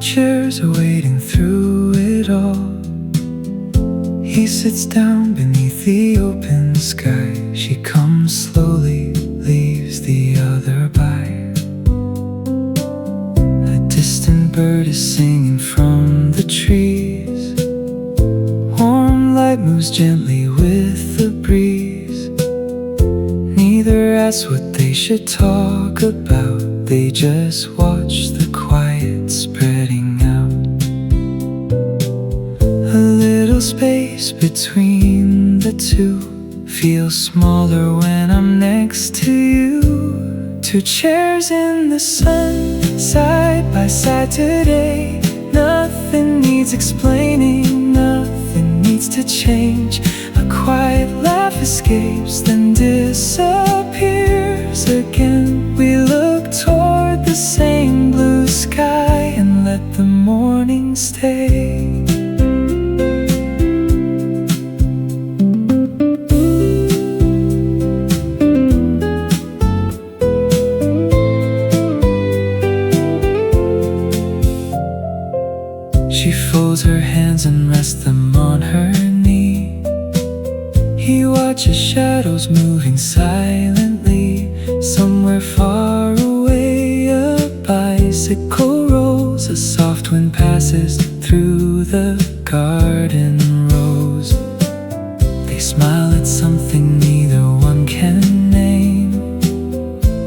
chairs are waiting through it all. He sits down beneath the open sky. She comes slowly, leaves the other by. A distant bird is singing from the trees. Warm light moves gently with the breeze. Neither asks what they should talk about. They just watch the quiet spreading out. A little space between the two feels smaller when I'm next to you. Two chairs in the sun, side by side today. Nothing needs explaining, nothing needs to change. A quiet laugh escapes, then disappears again. We look toward the same blue sky and let the morning stay. She folds her hands and rests them on her knee. He watches shadows moving silently. Somewhere far away a bicycle rolls. A soft wind passes through the garden rows. They smile at something neither one can name,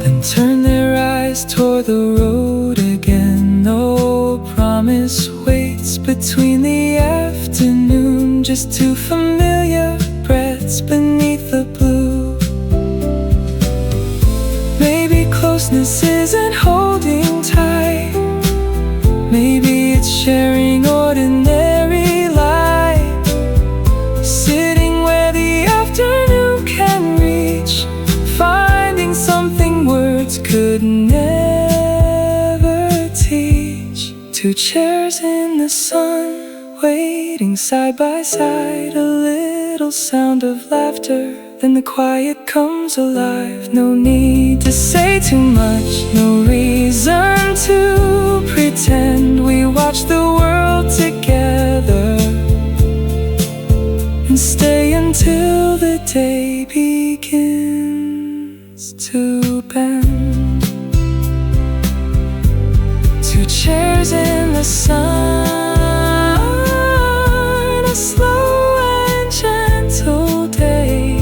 then turn their eyes toward the road again. No promise waits between the afternoon. Just two familiar breaths beneath the blue. Maybe closeness isn't holding tight. Maybe it's sharing ordinary light. Sitting where the afternoon can reach. Finding something words could never teach. Two chairs in the sun, waiting side by side. A little sound of laughter, then the quiet comes alive. No need to say too much, no reason to pretend. We watch the world together and stay until the day begins to bend. Two chairs in the sun, a slow and gentle day.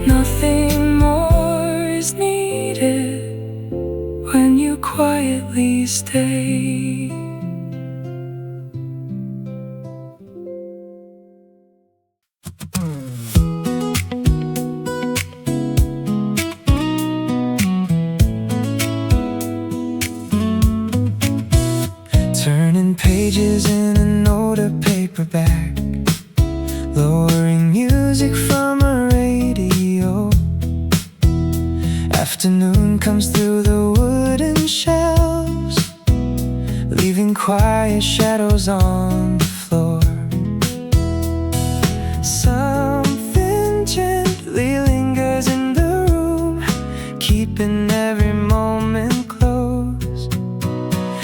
Nothing more is needed when you quietly stay. Turning pages in an older paperback, lowering music from a radio. Afternoon comes through the wooden shelves, leaving quiet shadows on the floor. Something gently lingers in the room, keeping every moment close.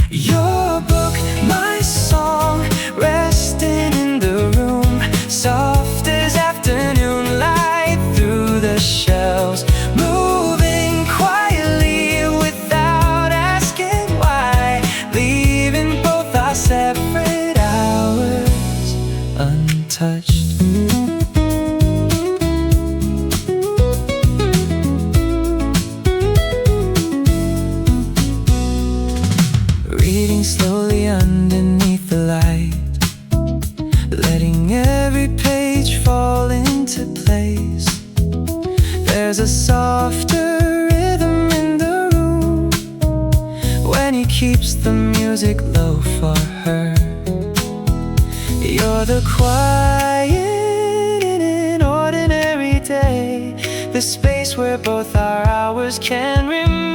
Your book, my song, resting in the room, soft as afternoon light through the shelves. Moving quietly without asking why, leaving both our separate hours untouched. Reading slowly underneath the light, letting every page fall into place. There's a softer rhythm in the room when he keeps the music low for her. You're the quiet in an ordinary day, the space where both our hours can remain.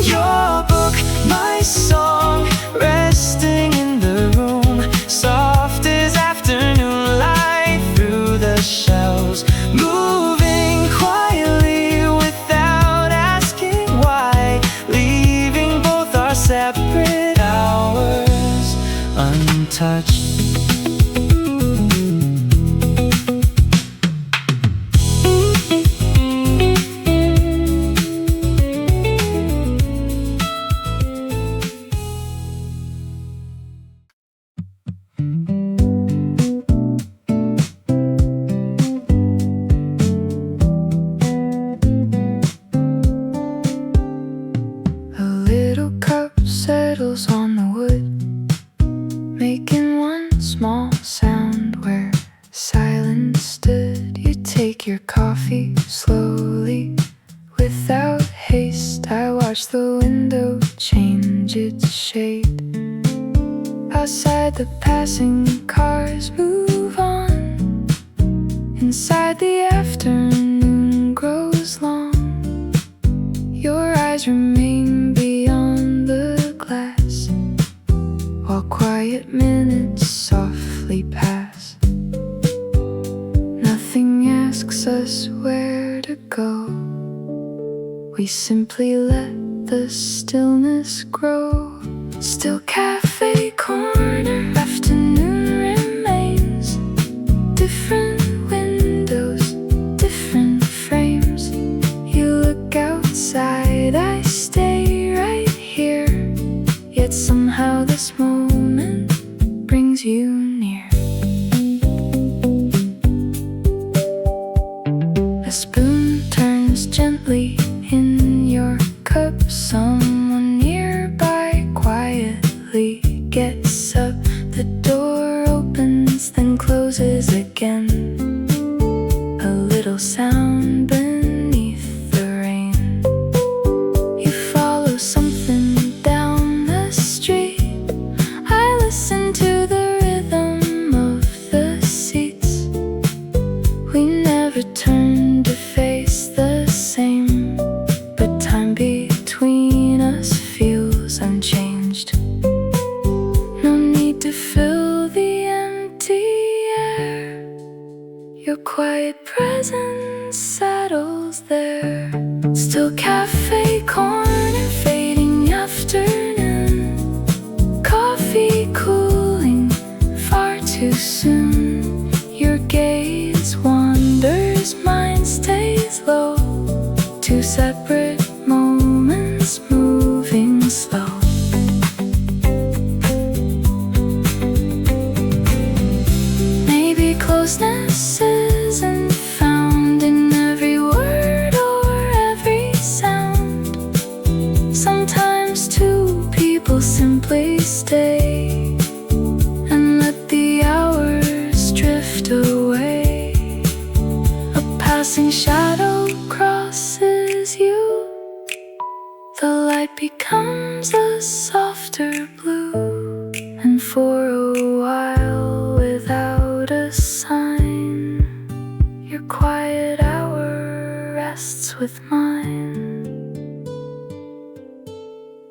Your book, my song, resting in the room, soft as afternoon light through the shelves. Moving quietly without asking why, leaving both our separate taste. I watch the window change its shade. Outside the passing cars move on. Inside the afternoon grows long. Your eyes remain beyond the glass, while quiet minutes softly pass. Nothing asks us where to go. We simply let the stillness grow. Still cafe corner, afternoon remains. Different windows, different frames. You look outside, I stay right here. Yet somehow this moment brings you near. A spoon turns gently in your cup. Someone nearby quietly gets up. The door opens, then closes again. A little sound beneath the rain. You follow something down the street. I listen to the rhythm of the seats. We never turn to face the same, but time between us feels unchanged. No need to fill the empty air. Your quiet presence settles there. Still cafe corner, fading afternoon. Coffee cooling far too soon. Your gaze wanders, mine stays low. Two separate moments moving slow. Maybe closeness isn't found in every word or every sound. Sometimes two people simply stay and let the hours drift away. A passing shadow crosses you. The light becomes a softer blue, and for a while, without a sign, your quiet hour rests with mine.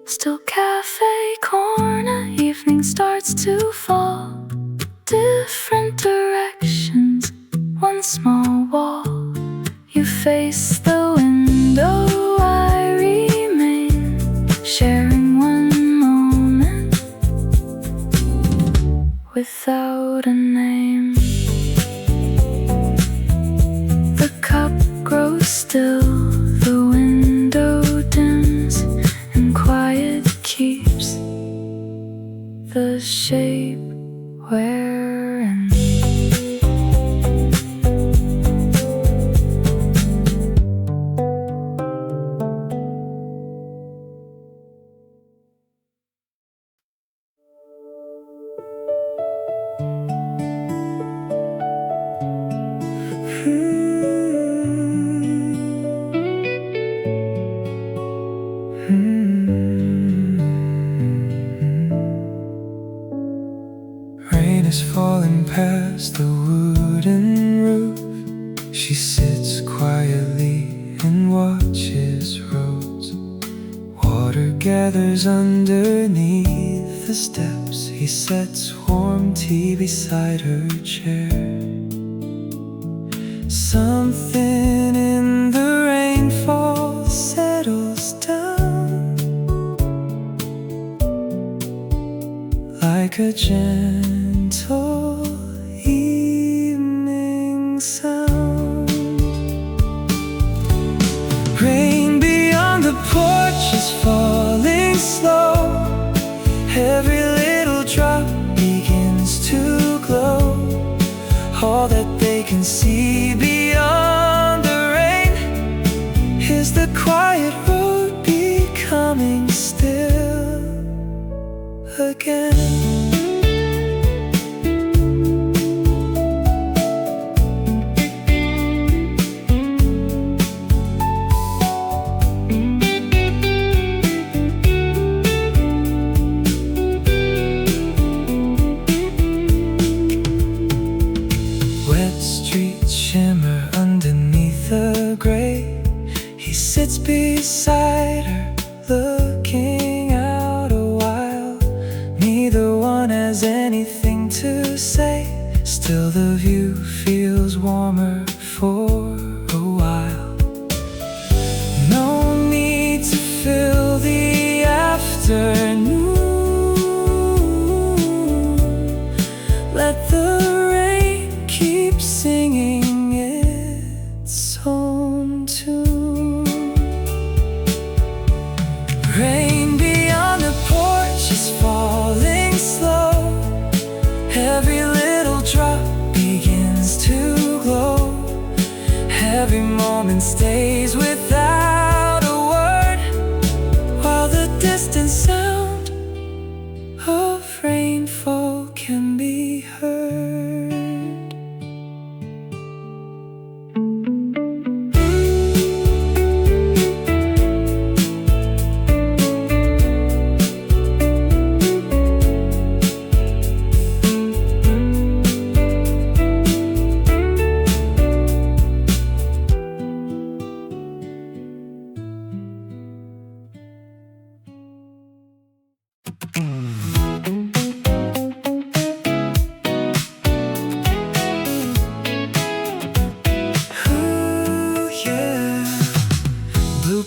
Still cafe corner, evening starts to fall. Different directions, one small wall. You face the window, I remain, sharing one moment without a name. The cup grows still, the window dims, and quiet keeps the shape we're in. Rain is falling past the wooden roof. She sits quietly and watches roads. Water gathers underneath the steps. He sets warm tea beside her chair. Something in the rainfall settles down, like a gentle evening sound. Rain beyond the porch is falling slow. Every little drop begins to glow. All that they can see beyond the rain is the quiet road becoming still again. beside her, looking out a while. Neither one has anything to say. Still the view feels warmer for a while. No need to fill the afternoon. Let the rain keep singing its own tune. Rain beyond the porch is falling slow. Every little drop begins to glow. Every moment stays without a word, while the distant sound of rainfall can be heard.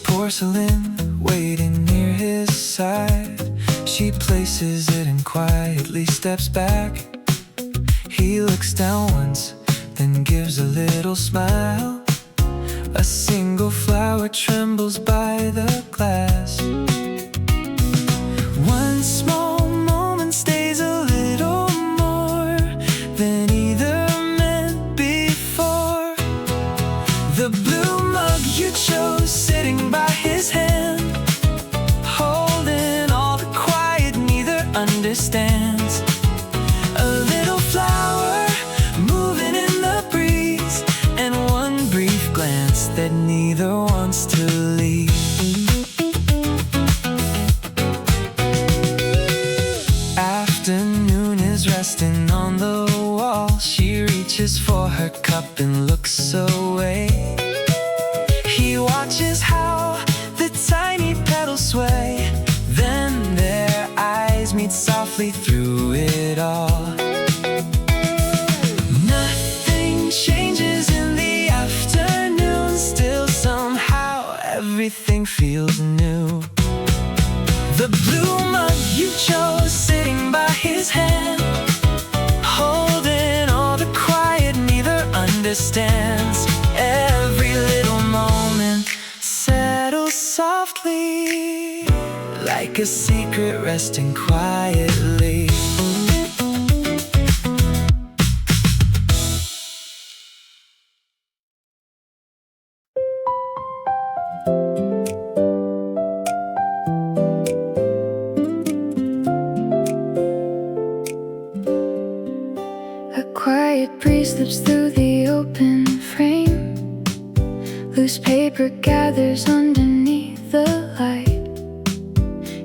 Porcelain waiting near his side. She places it and quietly steps back. He looks down once, then gives a little smile. A single flower trembles by the glass. One small moment stays a little more than either meant before. The blue mug you chose sitting by his hand, holding all the quiet neither understands. A little flower moving in the breeze, and one brief glance that neither wants to leave. Afternoon is resting on the wall. She reaches for her cup and looks away. He watches how the tiny petals sway, then their eyes meet softly through it all. Nothing changes in the afternoon, still somehow everything feels new. The blue mug you chose sitting by his hand, holding all the quiet neither understands. Every little moment settles softly, like a secret resting quietly. A quiet breeze slips through the open frame. Loose paper gathers underneath the light.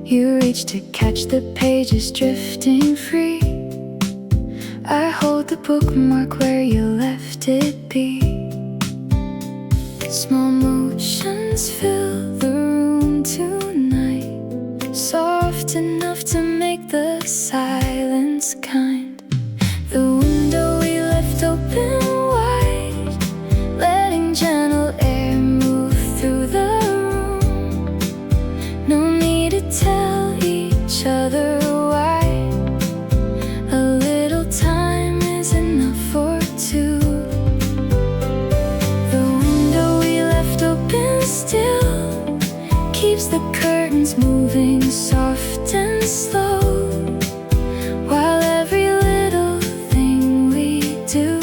You reach to catch the pages drifting free. I hold the bookmark where you left it be. Small motions fill the room tonight, soft enough to make the silence kind. The window we left open wide, letting gentle air move through the room. No need to tell each other why. A little time is enough for two. The window we left open still keeps the curtains moving soft and slow, while every little thing we do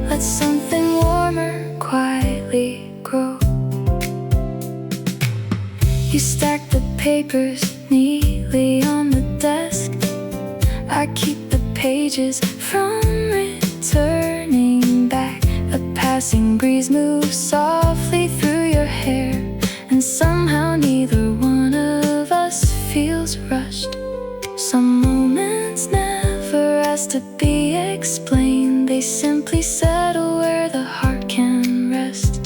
lets something warmer quietly grow. You stack the papers neatly on the desk. I keep the pages from returning back. A passing breeze moves softly through your hair, and somehow neither one of us feels rushed. Some moments never ask to be explained, they simply settle where the heart can rest.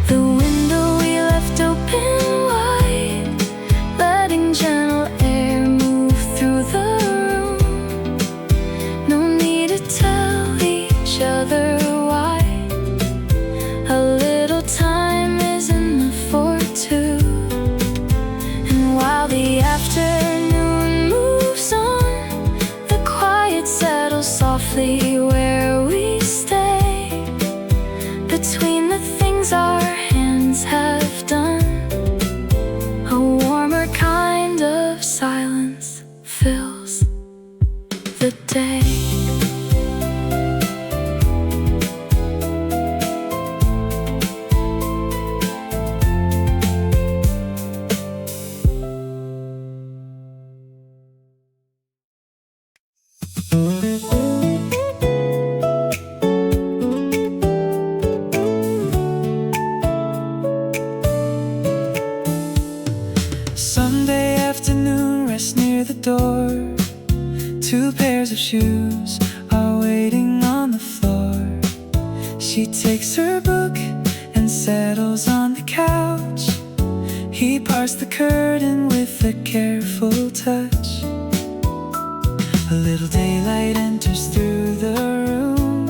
The door. Two pairs of shoes are waiting on the floor. She takes her book and settles on the couch. He parts the curtain with a careful touch. A little daylight enters through the room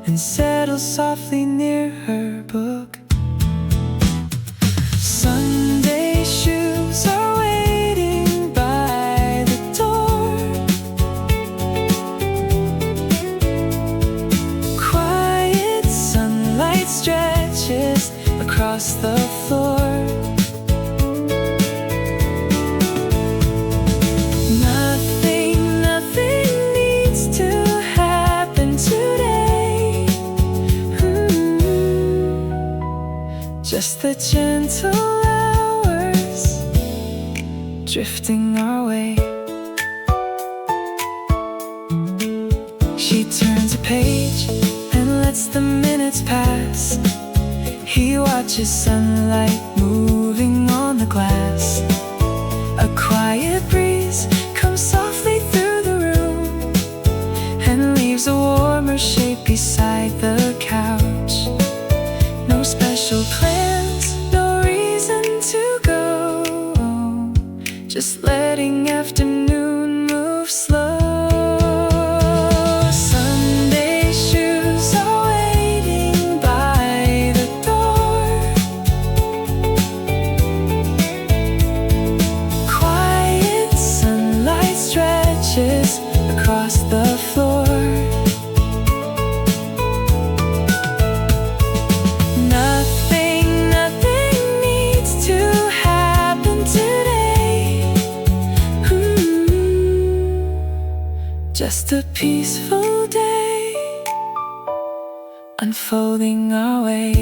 and settles softly near her book. Sunday shoes are waiting by the door. Quiet sunlight stretches across the floor. Nothing needs to happen today. Just the gentle hours drifting our way. She turns a page and lets the minutes pass. He watches sunlight moving on the glass. A quiet breeze comes softly through the room and leaves a warmer shade beside the couch. No special plans, no reason to go, just letting afternoon move slow. Sunday shoes are waiting by the door. Quiet sunlight stretches across the floor. Nothing needs to happen today. Just a peaceful day unfolding our way.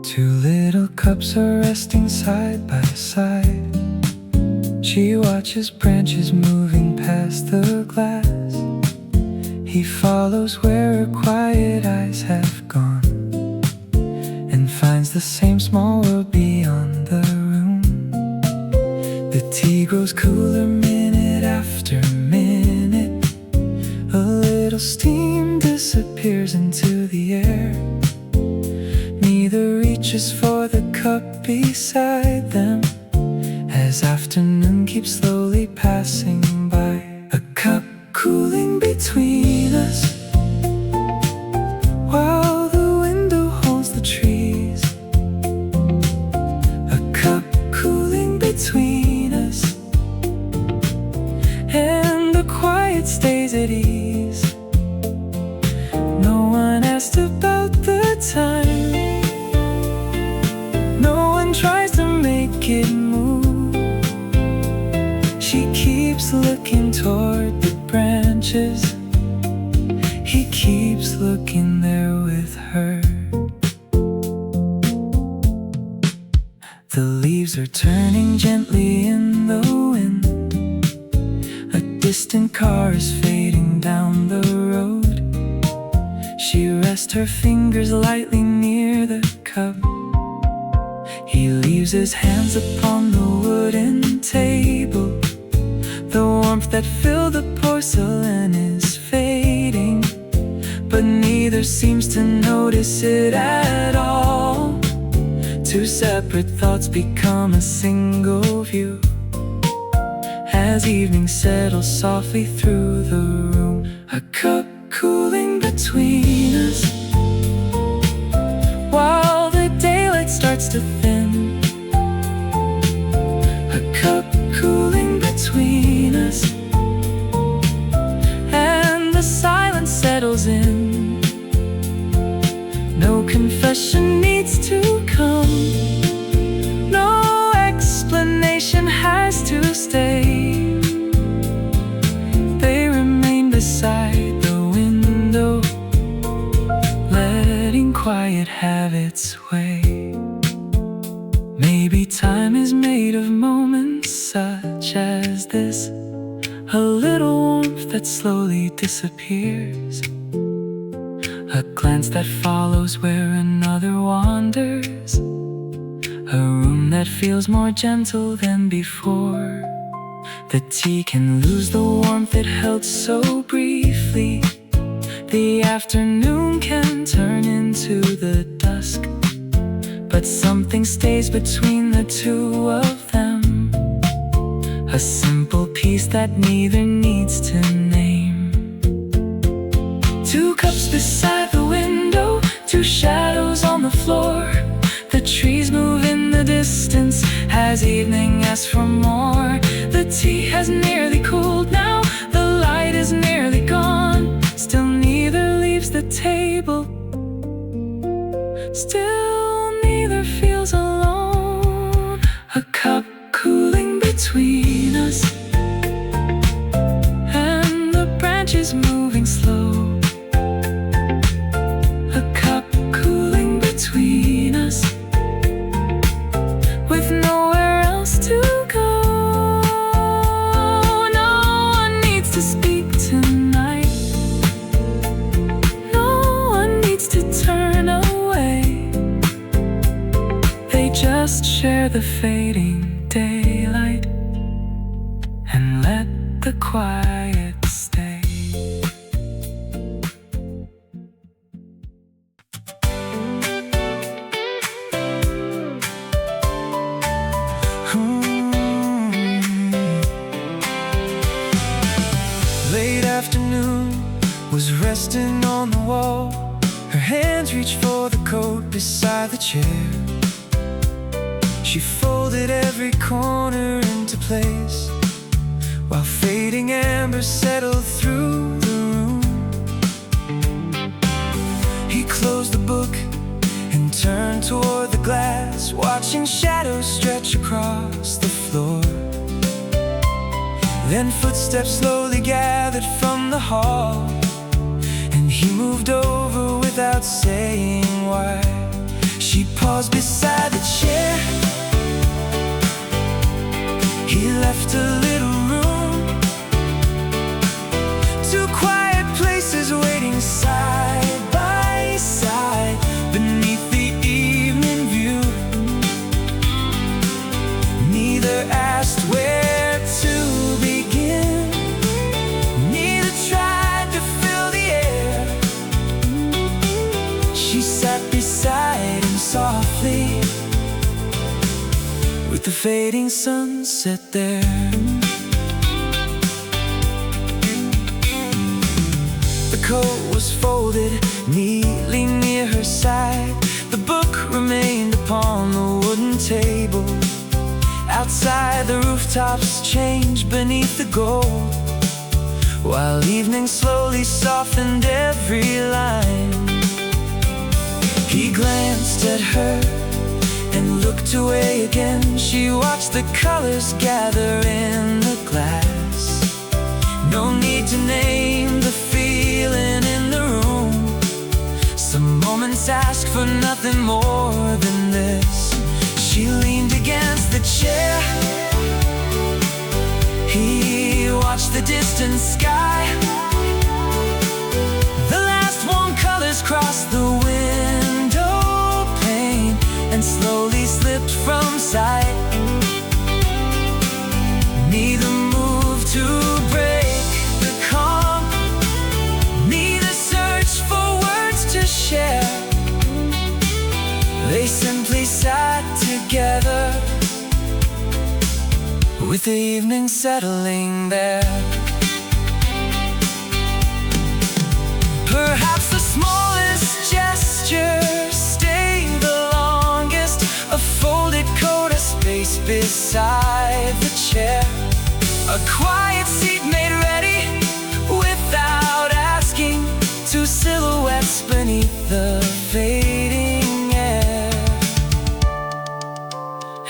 Two little cups are resting side by side. She watches branches moving past the glass. He follows where her quiet eyes have gone and finds the same small world beyond the room. The tea grows cooler minute after minute. A little steam disappears into the air. Neither reaches for the cup beside them as afternoon keeps slowly passing by. A cup cooling between us while the window holds the trees. A cup cooling between us and the quiet stays at ease. No one asked about the time. No one tries to make it move. She keeps looking toward the branches. He keeps looking there with her. The leaves are turning gently in the wind. A distant car is fading down the road. She rests her fingers lightly near the cup. He leaves his hands upon the wooden table. The warmth that filled the porcelain is fading, but neither seems to notice it at all. Two separate thoughts become a single view as evening settles softly through the room. A cup cooling between us while the daylight starts to thin. A cup cooling between us and the silence settles in. No confession needs to come. No explanation has to stay. They remain beside the window, letting quiet have its way. disappears, a glance that follows where another wanders, a room that feels more gentle than before. The tea can lose the warmth it held so briefly. The afternoon can turn into the dusk, but something stays between the two of them, a simple piece that neither needs to name. Two cups beside the window, two shadows on the floor. The trees move in the distance as evening asks for more. The tea has nearly cooled now, the light is nearly gone. Still neither leaves the table, still neither feels alone. A cup cooling between us, and the branches moving slow. A cup cooling between us, with nowhere else to go. No one needs to speak tonight, no one needs to turn away. They just share the fading daylight and let the quiet stay. Late afternoon was resting on the wall. Her hands reached for the coat beside the chair. She folded every corner into place, while fading amber settled through the room. He closed the book and turned toward the glass, watching shadows stretch across the floor. Then footsteps slowly gathered from the hall, and he moved over without saying why. She paused beside the chair. He left a little room, two quiet places waiting side by side beneath the evening view. Neither asked where to begin, neither tried to fill the air. She sat beside him softly, with the fading sunset there. The coat was folded neatly near her side. The book remained upon the wooden table. Outside the rooftops changed beneath the gold, while evening slowly softened every line. He glanced at her and looked away again. She watched the colors gather in the glass. No need to name the feeling in the room. Some moments ask for nothing more than this. She leaned against the chair. He watched the distant sky. The last warm colors crossed the window pane and slowly slipped from sight. Neither moved to break the calm, neither searched for words to share. They simply sat together, with the evening settling there. Perhaps the smallest gesture stayed the longest, a folded coat, a space beside the chair, a quiet seat made ready without asking, two silhouettes beneath the fading air.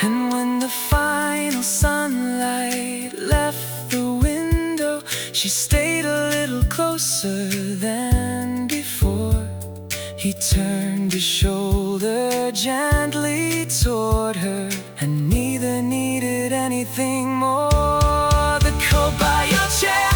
And when the final sunlight left the window, she stayed a little closer than before. He turned his shoulder gently toward her, and neither needed anything more. The coat by your chair,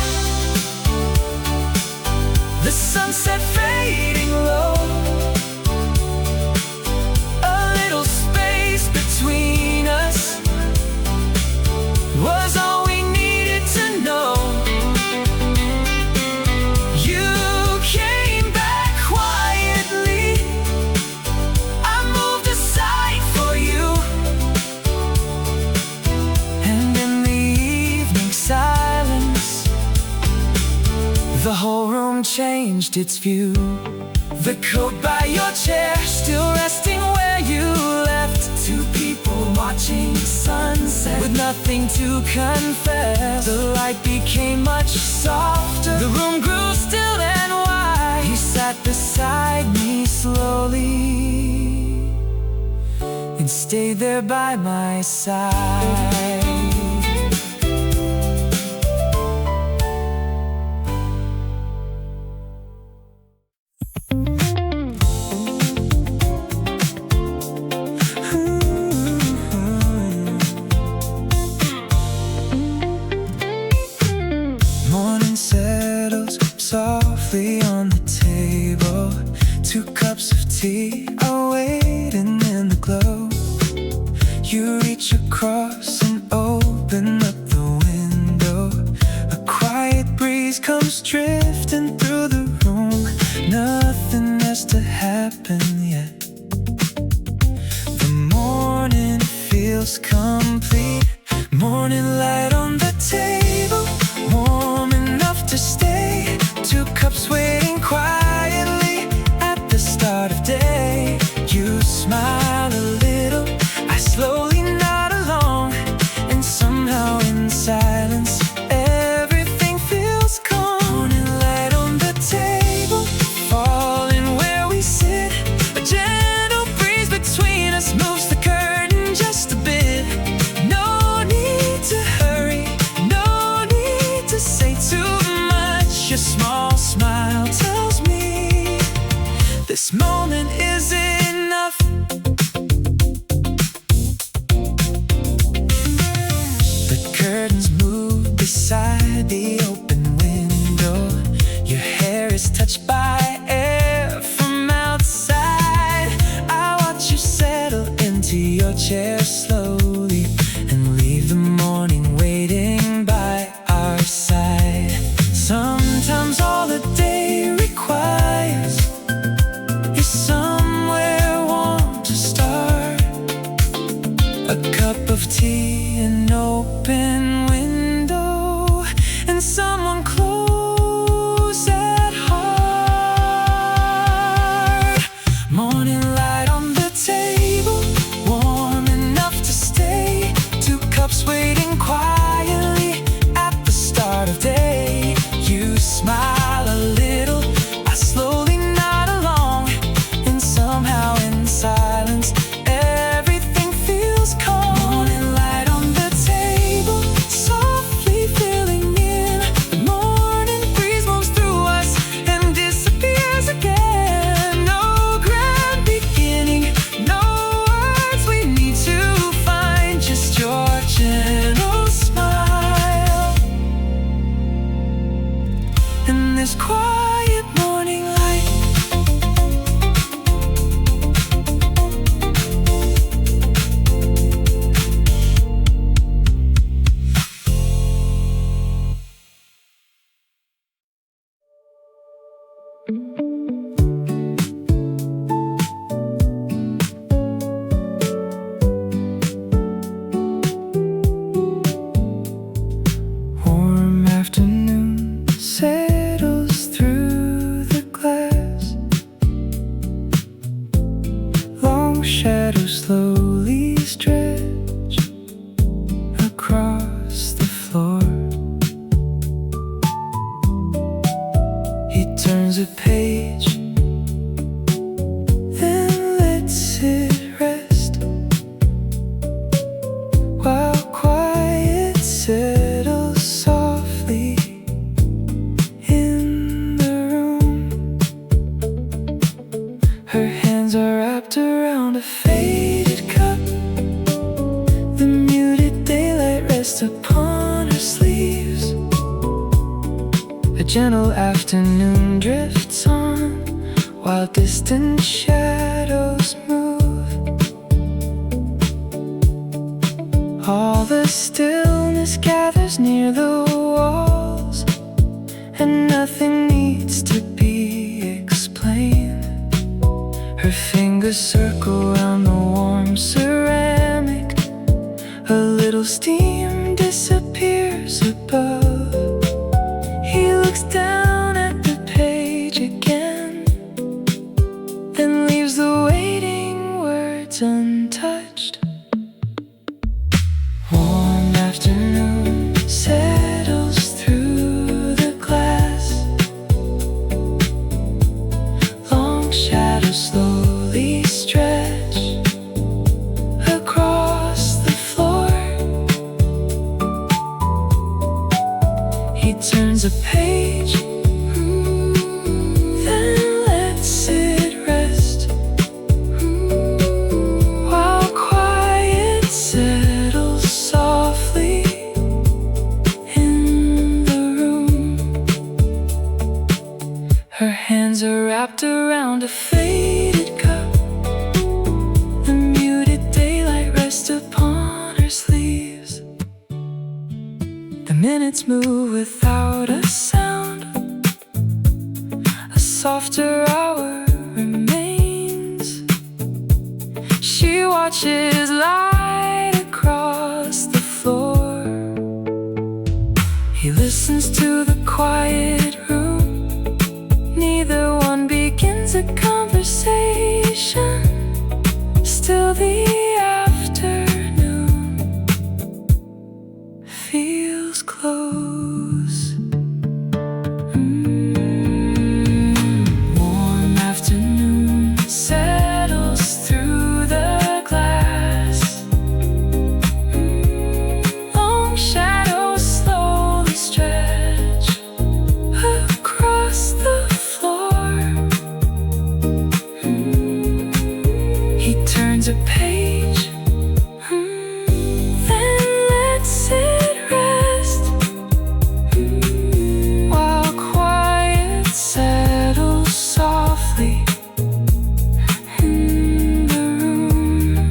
changed its view. The coat by your chair, still resting where you left. Two people watching sunset with nothing to confess. The light became much softer, the room grew still and wide. He sat beside me slowly and stayed there by my side. Morning settles softly on the table. 2 cups of tea are waiting in the glow. You reach across and open up the window. A quiet breeze comes drifting through the room. Nothing has to happen yet. The morning feels complete. Morning light on the table, warm enough to stay. 2 cups waiting quietly at the start of day. You smile a little, I slowly nod along, and somehow in silence everything feels calm. Morning light on the table, falling where we sit. A gentle breeze between us moves the curtain just a bit. No need to hurry, no need to say too much. A small smile tells me this moment is enough. The curtains move beside the open window. Your hair is touched by air from outside. I watch you settle into your chair slowly and leave the morning waiting by our side. Sometimes all the day requires is somewhere warm to start. A cup of tea, an open window, and someone close at heart. Morning light on the table, warm enough to stay. 2 cups waiting quietly at the start of day. You smile a little, I slowly nod along, and somehow in silence everything feels calm. Morning light on the table, softly filling in. The morning breeze moves through us and disappears again. No grand beginning, no words we need to find, just your gentle smile and this quiet morning light. Warm afternoon settles through the glass. Long shadows slowly stretch across the floor. He turns a page, then lets it rest, while quiet settles softly in the room. Her hands are wrapped around a faded cup. The muted daylight rests upon her sleeves. A gentle afternoon drifts on, while distant shadows move. All the stillness gathers near the walls, and nothing needs to be explained. Her fingers circle around the warm ceramic. A little steam disappears above. He looks down at the page again. then leaves the waiting words untouched. Warm afternoon settles through the glass. Long shadows slowly stretch across the floor. He turns a page, then lets it rest, while quiet settles softly in the room. Her hands are wrapped around a faded cup. The muted daylight rests upon her sleeves. The minutes move without a sound. A softer hour remains. She watches light across the floor. He listens to the quiet room. Neither one begins a conversation. Still the afternoon feels close. Warm afternoon settles through the glass. Long shadows slowly stretch across the floor. He turns a page, then lets it rest, while quiet settles softly in the room.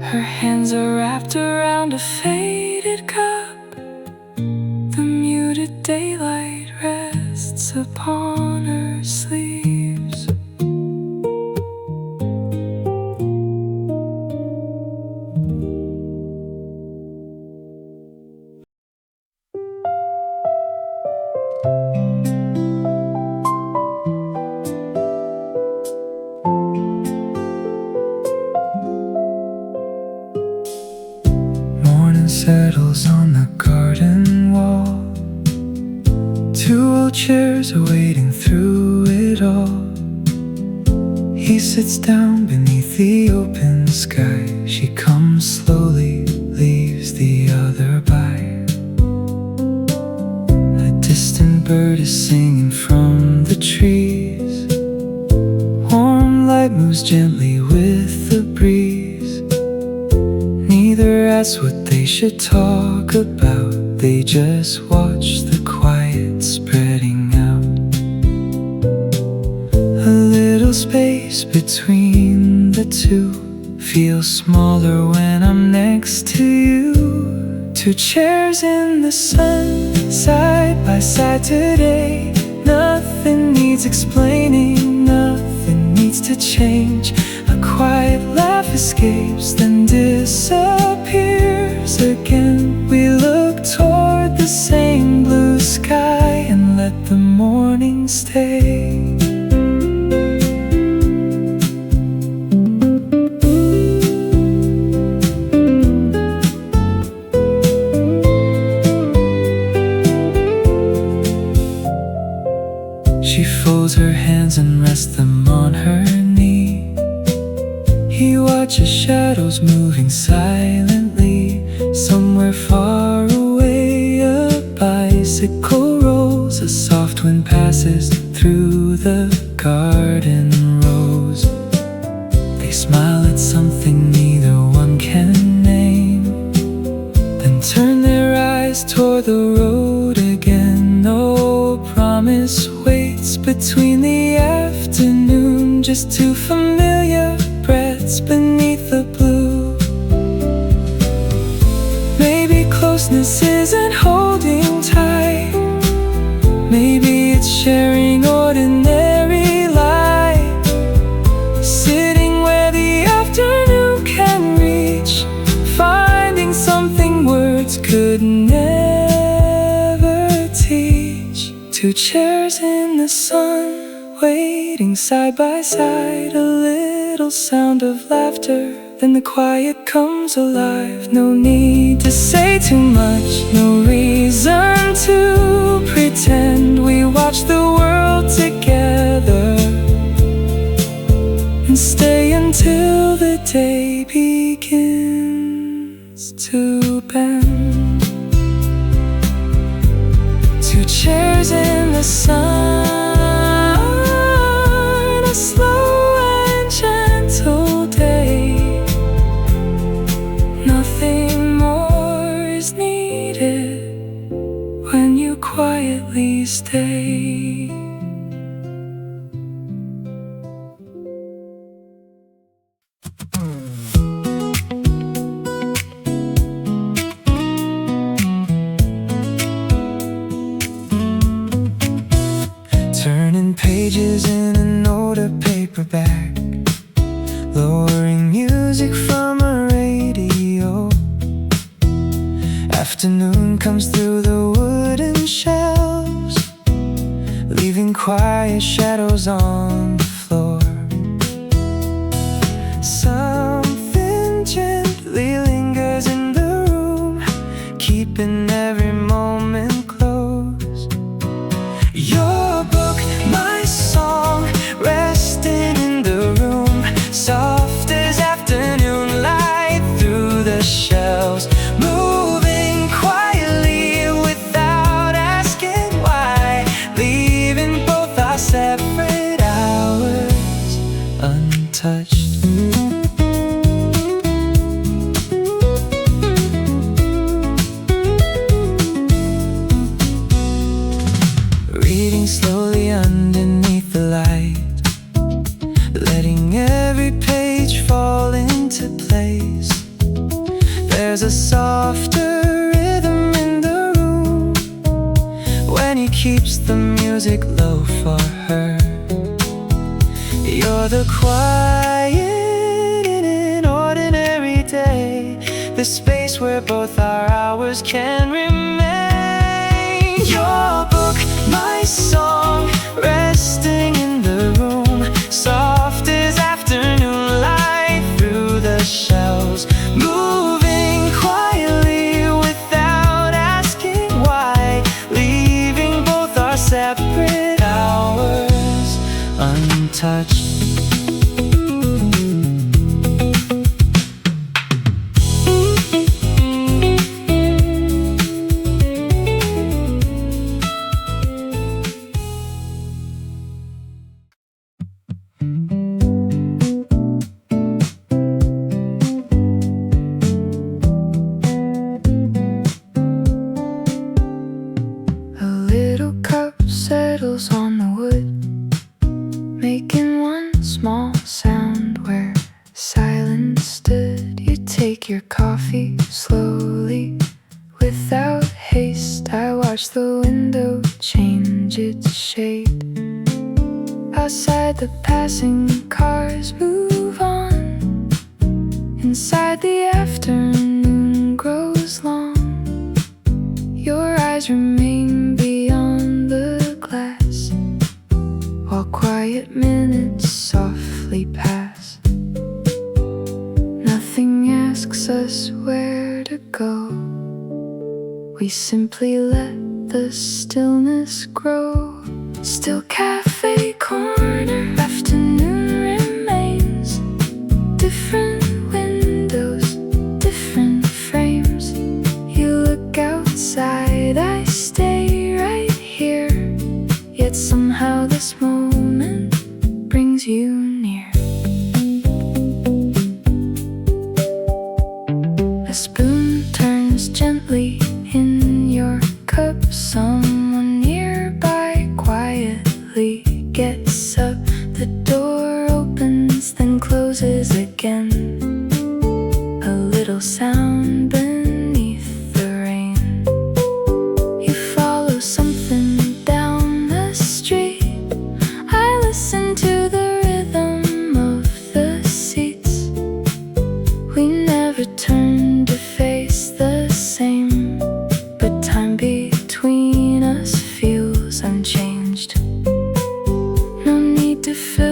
Her hands are wrapped around a faded cup. The muted daylight rests upon her sleeves. Morning settles on the garden wall. Two old chairs are waiting through it all. He sits down beneath the open sky. She comes slowly, leaves the other by. A distant bird is singing from the trees. Warm light moves gently with the breeze. Neither asks what they should talk about. They just watch the quiet spreading out. A little space between the two feels smaller when I'm next to you. Two chairs in the sun, side by side today. Nothing needs explaining, nothing needs to change. A quiet laugh escapes, then disappears again. We look toward the same blue sky and let the morning stay. She folds her hands and rests them on her knee. He watches shadows moving silently. Somewhere far away a bicycle rolls. A soft wind passes through the garden rows. They smile at something neither one can name, then turn their eyes toward the road again. No promise waits between the afternoon. Just two familiar breaths beneath the blue. Maybe closeness isn't holding tight. Maybe it's sharing ordinary light. Sitting where the afternoon can reach. Finding something words could never teach. Two chairs in the sun, waiting Sitting side by side, a little sound of laughter, then the quiet comes alive. No need to say too much, no reason to pretend. We watch the world together and stay until the day begins to bend. Two chairs in the sun, a slow and gentle day. Nothing more is needed when you quietly stay. Turning pages in an older paperback, lowering music from a radio. Afternoon comes through the wooden shelves, leaving quiet shadows on the floor. Something gently lingers in the room, keeping every moment close. Your book, my song, resting in the room, soft as afternoon light through the shelves, moving quietly without asking why, leaving both our separate hours untouched. Reading slowly underneath the light, letting every page fall into place. There's a softer rhythm in the room when he keeps the music low for her. You're the quiet in an ordinary day, the space where both our hours can remain. Your book, my song, resting in the room, soft as afternoon light through the shelves, moving quietly without asking why, leaving both our separate hours untouched. A little cup settles on the wood, making one small sound where silence stood. You take your coffee slowly, without haste. I watch the window change its shade. Outside, the passing cars move on. Inside, the afternoon grows long. Your eyes remain beyond the glass, while quiet minutes softly pass. Nothing asks us where to go, we simply let the stillness grow. Still cafe corner, afternoon remains. Different windows, different frames. You look outside, I stay right here. Yet somehow this moment brings you near. A spoon turns gently in your cup. Someone nearby quietly gets up. The door opens, then closes again. A little sound beneath the rain. You follow something down the street. I listen to the rhythm of the seats. We never turn to face the same, but time between us feels unchanged. No need to fill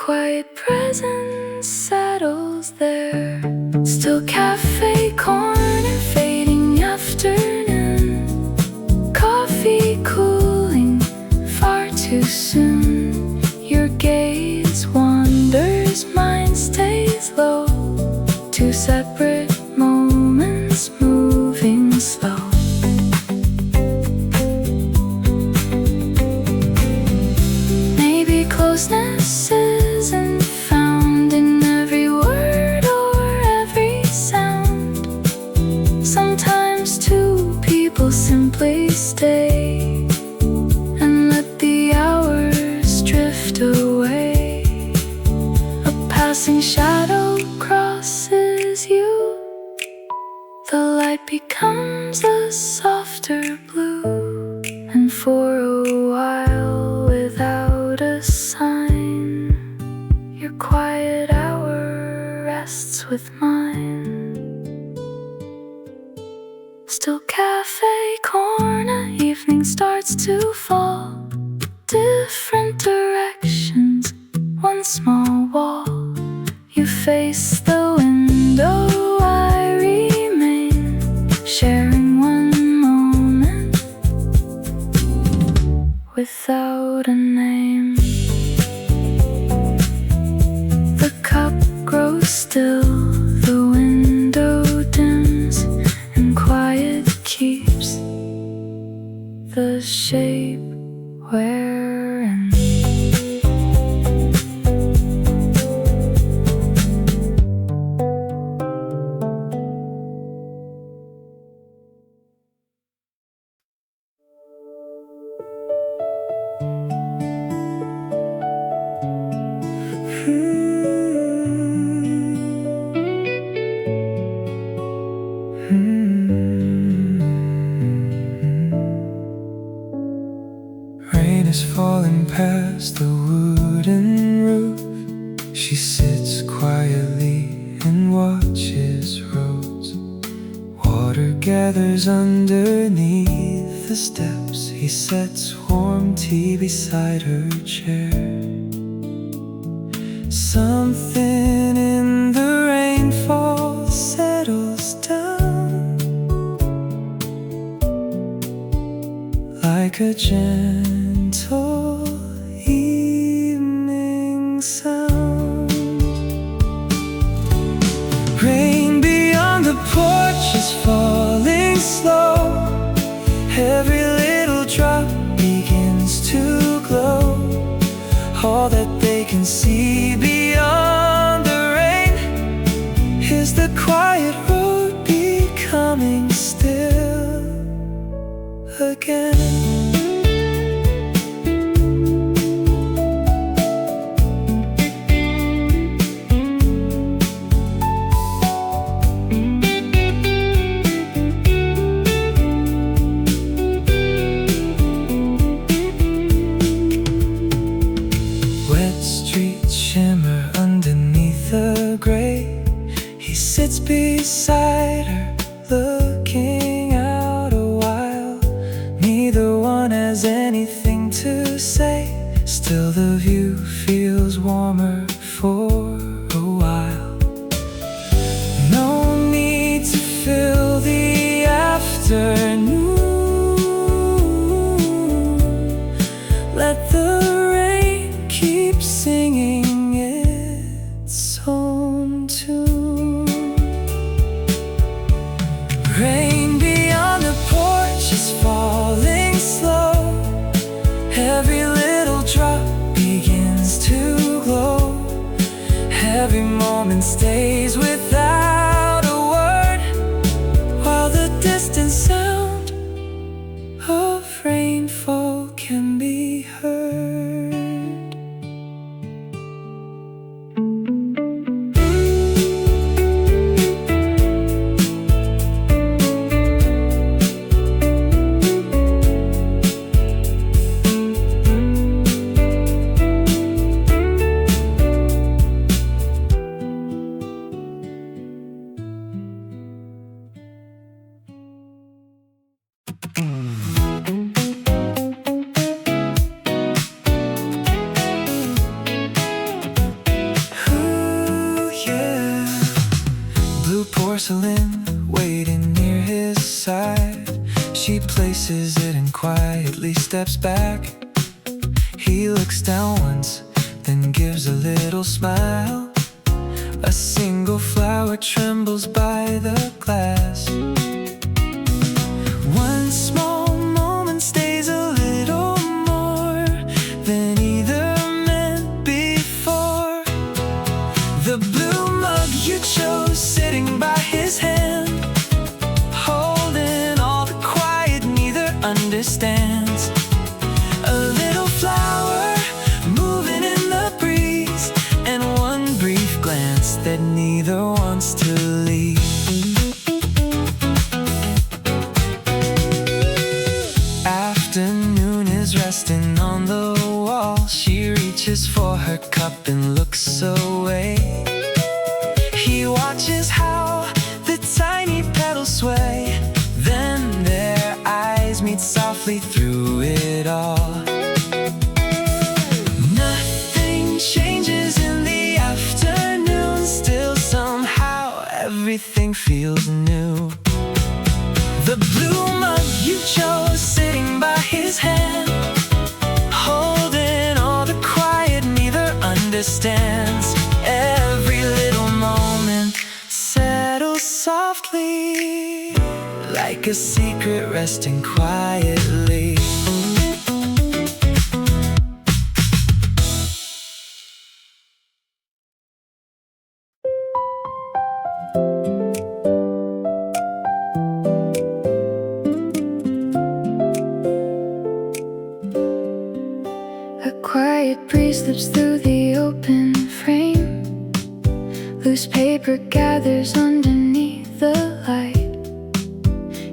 quiet presence settles there. Still cafe corner, fading afternoon. Coffee cooling far too soon. Your gaze wanders, mine stays low. Two separate moments moving slow. Maybe closeness isn't found in every word or every sound. Sometimes two people simply stay and let the hours drift away. A passing shadow crosses you. The light becomes a softer blue, and for a while, without a sign, your quiet hour rests with mine. Still cafe corner, evening starts to fall. Different directions, one small wall. You face the window, I remain, sharing one moment without a name. The cup grows still, the window dims, and quiet keeps the shape we're in. Rain is falling past the wooden roof. She sits quietly and watches roads. Water gathers underneath the steps. He sets warm tea beside her chair. Something in the rainfall settles down like a gentle evening sound. Rain beyond the porch is falling slow. Every little drop begins to glow. All that they can see beyond the rain is the quiet road becoming still again. Shimmer underneath the gray. He sits beside her, looking out a while. Neither one has anything to say. Still the view feels warmer for a while. No need to fill the afternoon. Let the rain keep singing own tune. Rain beyond the porch is falling slow. Every little drop begins to glow. Every moment stays without a word, while the distant sound of rainfall can be heard. steps back. He looks down once, then gives a little smile. A single flower trembles by the glass. One small moment stays a little more than either meant before. The blue mug you chose sitting by his hand, holding all the quiet neither understands. A little flower moving in the breeze, and one brief glance that neither wants to leave. Afternoon is resting on the wall. She reaches for her cup and looks away. He watches how the tiny petals sway, then their eyes meet softly through it all. Nothing changes in the afternoon, still somehow everything feels new. The blue mug you chose sitting by his hand, holding all the quiet neither understands. Every little moment settles softly, like a secret resting quietly. A quiet breeze slips through the open frame. Loose paper gathers underneath the light.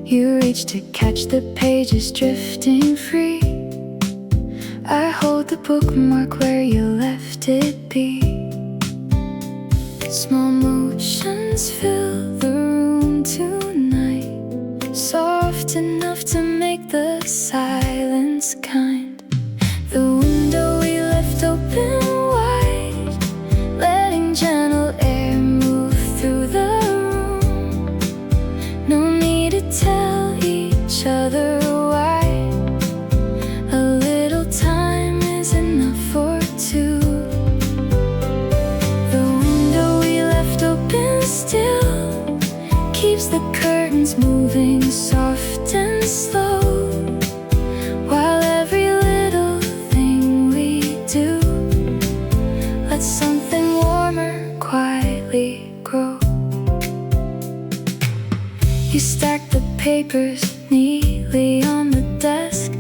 You reach to catch the pages drifting free. I hold the bookmark where you left it be. Small motions fill the room tonight, soft enough to make the silence kind. The window we left open wide, letting gentle air move through the room. No need to tell each other why. A little time is enough for two. The window we left open still keeps the curtains moving soft and slow, while every little thing we do lets something warmer quietly grow. You stack the papers neatly on the desk.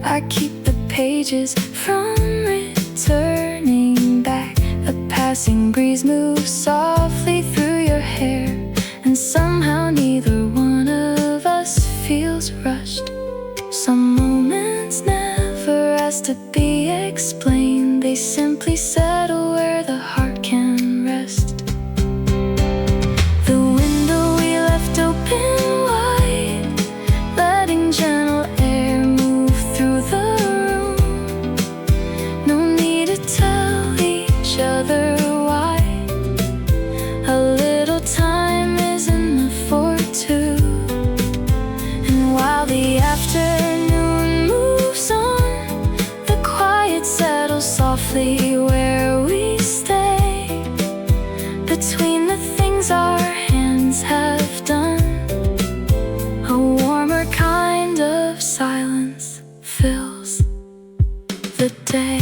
I keep the pages from returning back. A passing breeze moves softly through your hair, and somehow neither one of us feels rushed. Some moments never ask to be explained, they simply settle where the heart can rest. The window we left open wide, letting gentle air move through the room. No need to tell each other why. A little time is enough for two. And while the afternoon moves on, the quiet settles softly where we stay, between the things our hands have done. A warmer kind of silence fills the day.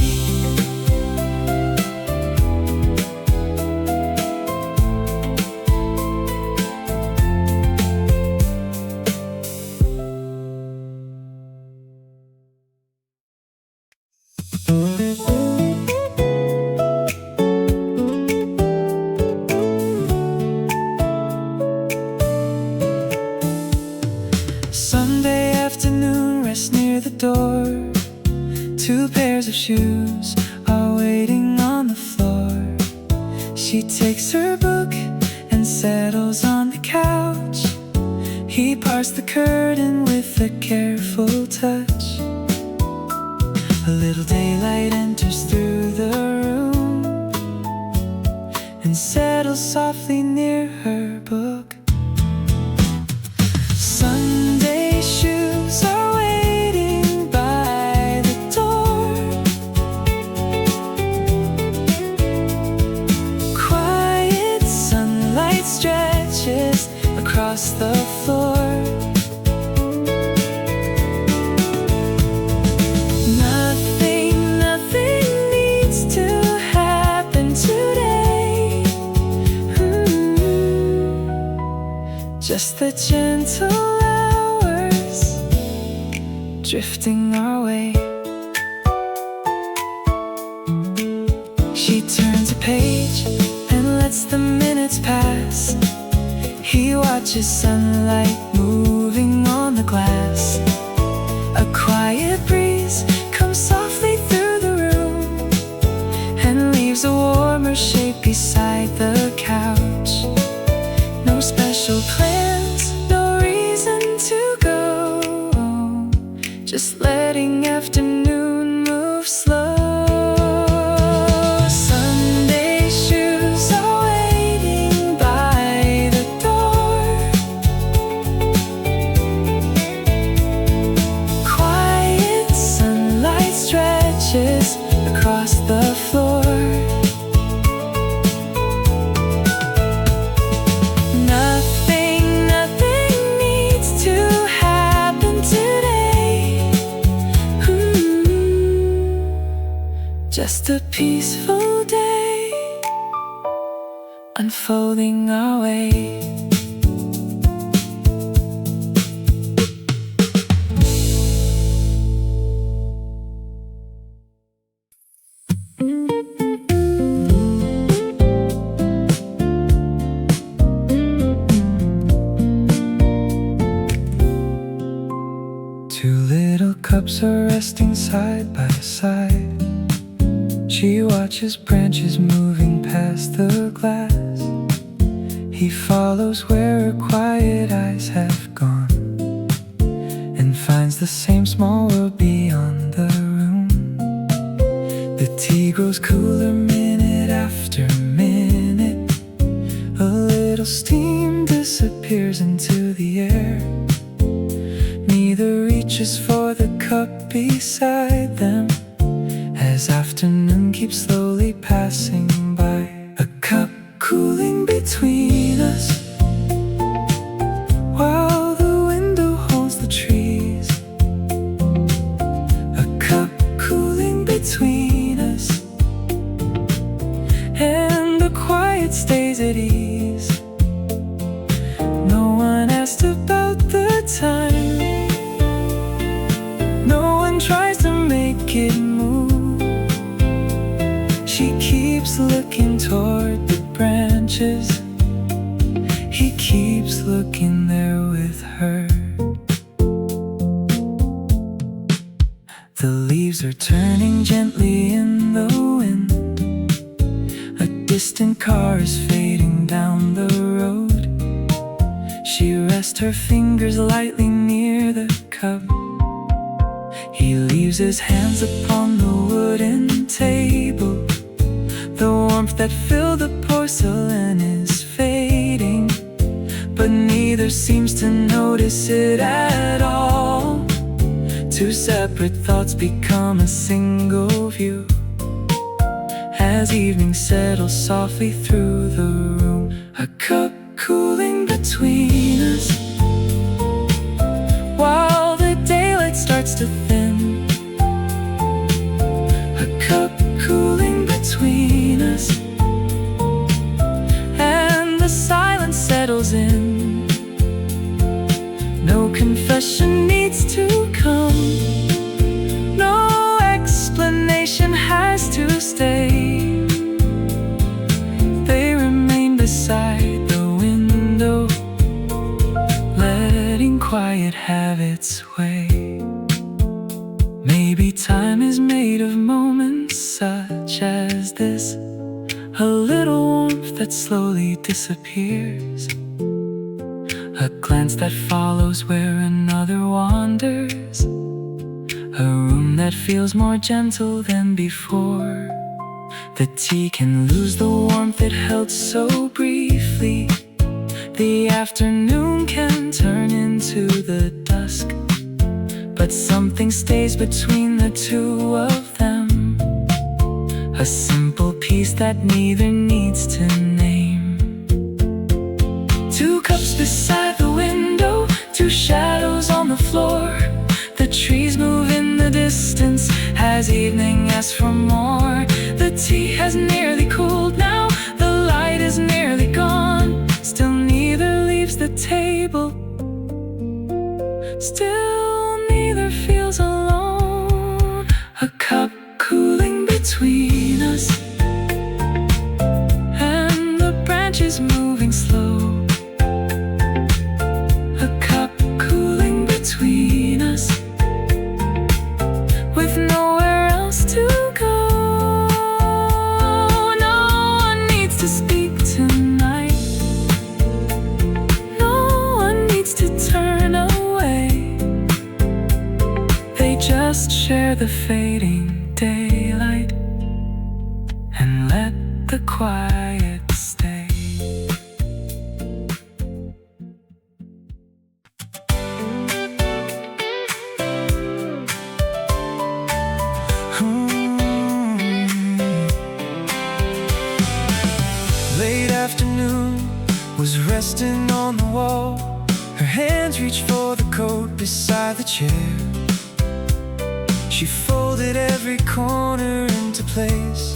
Sunday afternoon, rest near the door. Two pairs of shoes are waiting on the floor. She takes her book and settles on the couch. He parts the curtain with a careful touch. A little daylight enters through the room and settles softly near her book. Sunday shoes are waiting by Just the gentle hours drifting our way. She turns a page and lets the minutes pass. He watches sunlight moving on the glass. A quiet breeze comes softly through the room and leaves a warmer shade beside the couch. No special plans, no reason to go, just letting afternoon move slow. Sunday shoes are waiting by the door. Quiet sunlight stretches across the floor. Just a peaceful day unfolding our way. Two little cups are resting side by side. She watches branches moving past the glass. He follows where her quiet eyes have gone and finds the same small world beyond the room. The tea grows cooler minute after minute. A little steam disappears into the air. Neither reaches for the cup beside them as afternoon keeps slowly passing by. A cup cooling between us while the window holds the trees. A cup cooling between us and the quiet stays at ease. No one asked about the time. No one tries to make it move. She keeps looking toward the branches. He keeps looking there with her. The leaves are turning gently in the wind. A distant car is fading down the road. She rests her fingers lightly near the cup. He leaves his hands upon the wooden table. The warmth that filled the porcelain is fading, but neither seems to notice it at all. Two separate thoughts become a single view as evening settles softly through the room. A cup cooling between us while the daylight starts to thin. A cup cooling between us and the silence settles in. No confession needs to come. No explanation has to stay. They remain beside the window, letting quiet have its way. Maybe time is made of moments such as this. A little warmth that slowly disappears. A glance that follows where another wanders. A room that feels more gentle than before. The tea can lose the warmth it held so briefly. The afternoon can turn into the dusk, but something stays between the two of them. A simple piece that neither needs to name. Two cups beside the window, two shadows on the floor. The trees move in the distance as evening asks for more. The tea has nearly cooled now, the light is nearly gone. Still neither leaves the table. Still neither feels alone. A cup cooling between us, and the branches moving slow. A cup cooling between us, with nowhere else to go. No one needs to speak tonight. No one needs to turn away. They just share the fading daylight and let the quiet stay. Late afternoon was resting on the wall. Her hands reached for the coat beside the chair. She folded every corner into place,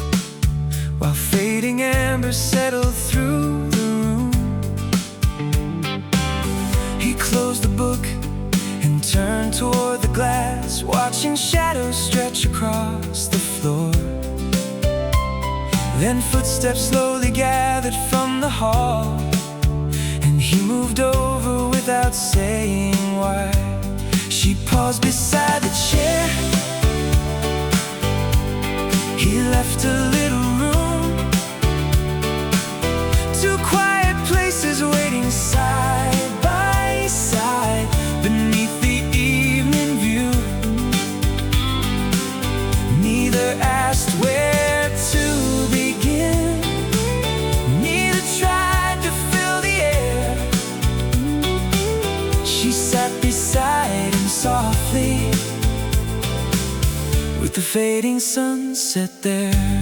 while fading amber settled through the room. He closed the book and turned toward the glass, watching shadows stretch across the floor. Then footsteps slowly gathered from the hall, and he moved over without saying why. She paused beside the chair. He left a little room, two quiet places waiting side by side beneath the evening view. Neither asked where to begin, neither tried to fill the air. She sat beside him softly, with the fading sunset there.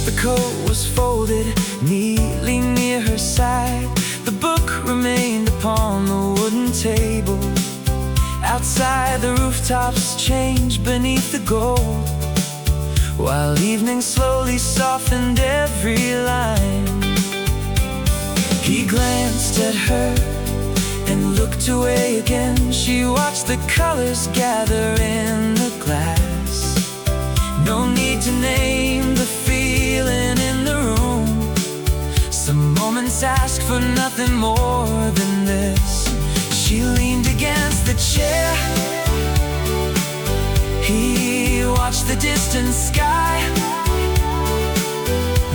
The coat was folded neatly near her side. The book remained upon the wooden table. Outside, the rooftops changed beneath the gold, while evening slowly softened every line. He glanced at her and looked away again. She watched the colors gather in the glass. No need to name the feeling in the room. Some moments ask for nothing more than this. She leaned against the chair. He watched the distant sky.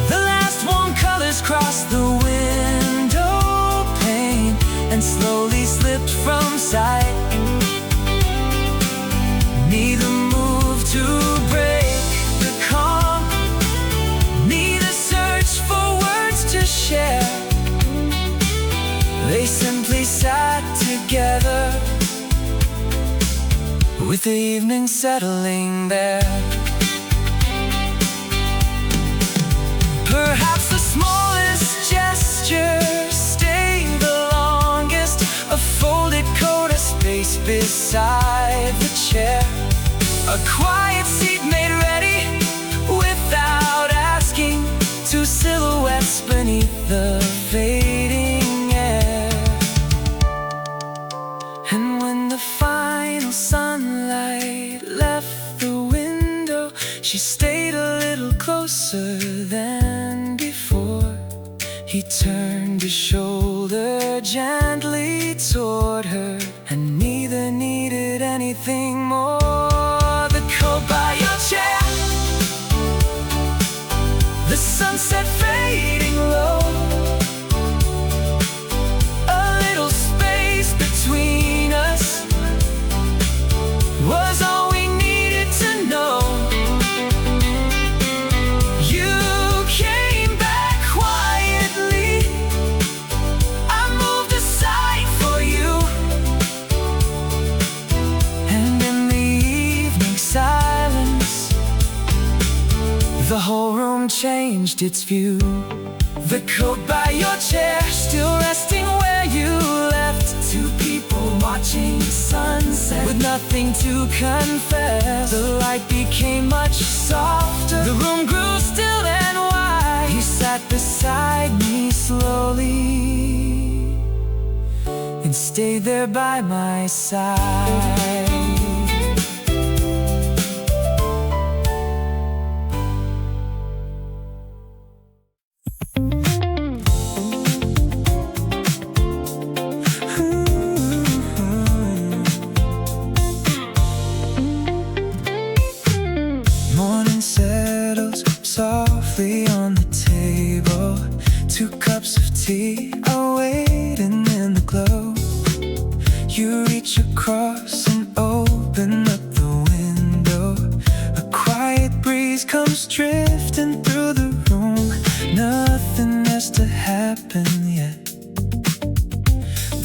The last warm colors crossed the window pane and slowly slipped from sight. Neither moved to break the calm, neither searched for words to share. They simply sat together, with the evening settling there. Perhaps the smallest gesture stayed the longest. A folded coat, a space beside the chair, a quiet seat made ready without asking, two silhouettes beneath the fading air. And when the final sunlight left the window, she stayed a little closer than before. He turned his shoulder gently toward her, and neither needed anything more. The coat by your chair, the sunset fading low, a little space between us was all we needed to know. You came back quietly, I moved aside for you, and in the evening silence, the whole room changed its view. The coat by your chair, still resting where you left. Two people watching the sunset, with nothing to confess. The light became much softer, the room grew still and wide. He sat right beside me slowly and stay there by my side. Morning settles softly on the table. 2 cups of tea are waiting in the glow. You reach across and open up the window. A quiet breeze comes drifting through the room. Nothing has to happen yet.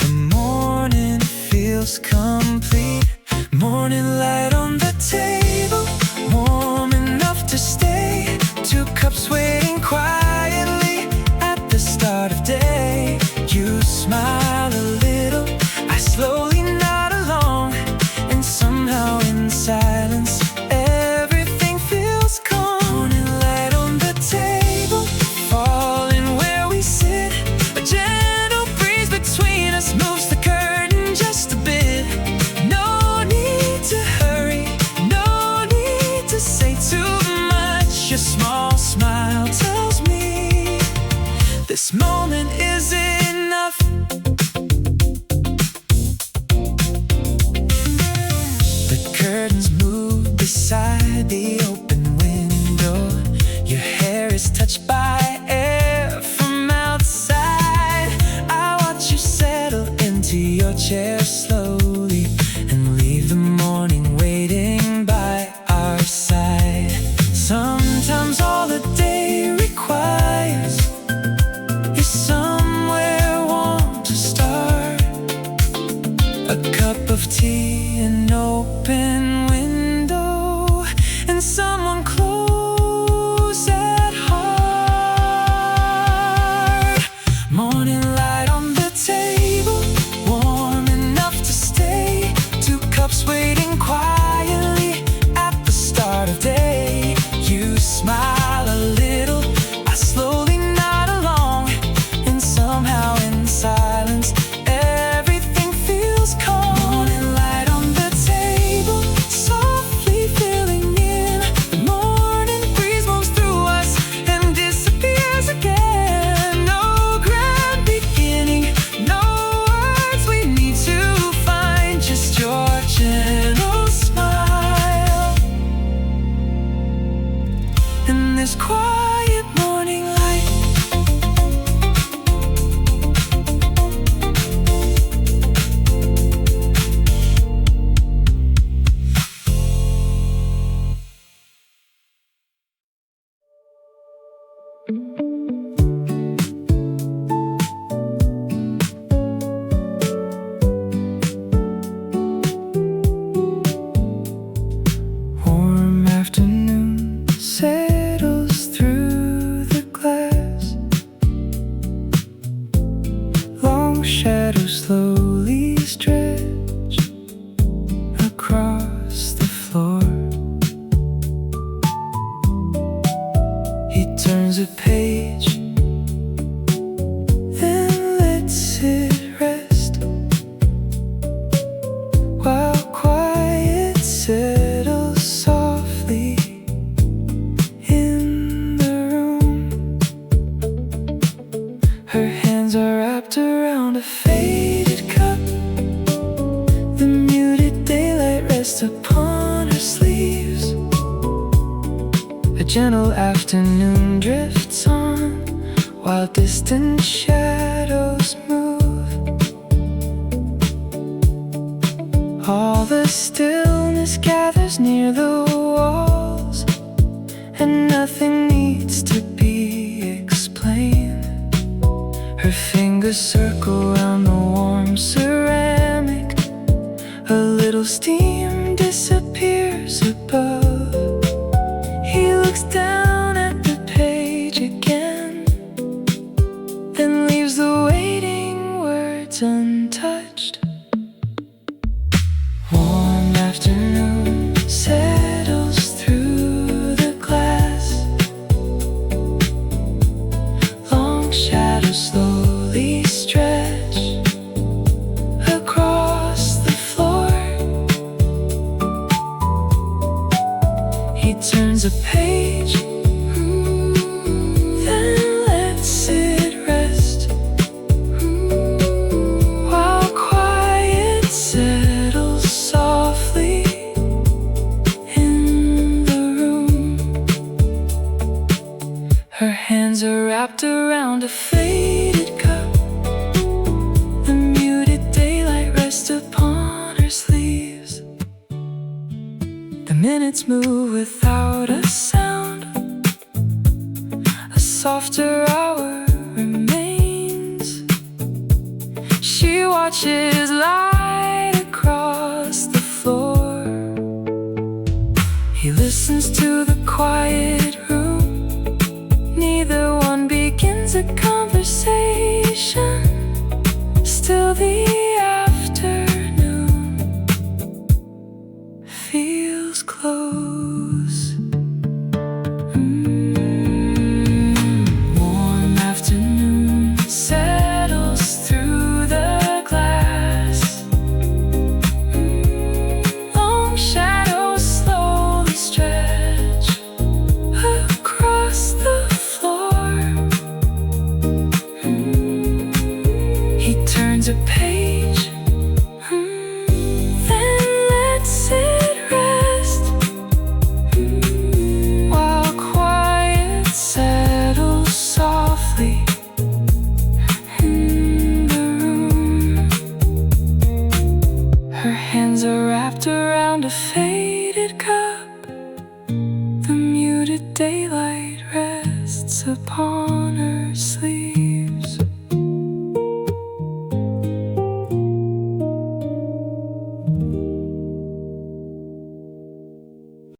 The morning feels complete. Morning light on the table, warm enough to stay. 2 cups waiting quietly at the start of day. You smile a little, I slowly nod along, and somehow in silence everything feels calm. Morning light on the table, falling where we sit. A gentle breeze between us moves the curtain just a bit. No need to hurry, no need to say too much. A small smile tells me this moment is enough. The curtains move beside the open window. Your hair is touched by air from outside. I watch you settle into your chair slowly and leave the morning waiting by our side. Sometimes all the day requires is somewhere warm to start. A cup of tea, an open window, and someone close at heart. Morning light on the table, warm enough to stay. 2 cups waiting quietly at the start of day. You smile a little, I slowly nod along, and somehow in silence everything feels calm. Morning light on the table, softly filling in. The morning breeze moves through us and disappears again. No grand beginning, no words we need to find, just your gentle smile in this quiet morning light. Warm afternoon settles through the glass. Long shadows slowly stretch across the floor. He turns a page, then lets it rest, while quiet settles softly in the room. Her hands are wrapped around a faded cup. The muted daylight rests upon her sleeves. A gentle afternoon drifts on, while distant shadows move. All the stillness gathers near the walls, and nothing needs to be explained. Her fingers circle around the warm ceramic. A little steam disappears above. He looks down at the page again, then leaves the waiting words untouched. Warm afternoon settles through the glass. turns a page, then lets it rest, while quiet settles softly in the room. Her hands are wrapped around a faded cup. The muted daylight rests upon her sleeves. The minutes move without a sound. A softer hour remains. She watches light across the floor. He listens to the quiet room. Neither one begins a conversation. Still the afternoon feels close. Warm afternoon settles through the glass. Long shadows slowly stretch across the floor. He turns a page, then lets it rest, while quiet settles softly in the room. Her hands are wrapped around a faded cup. The muted daylight rests upon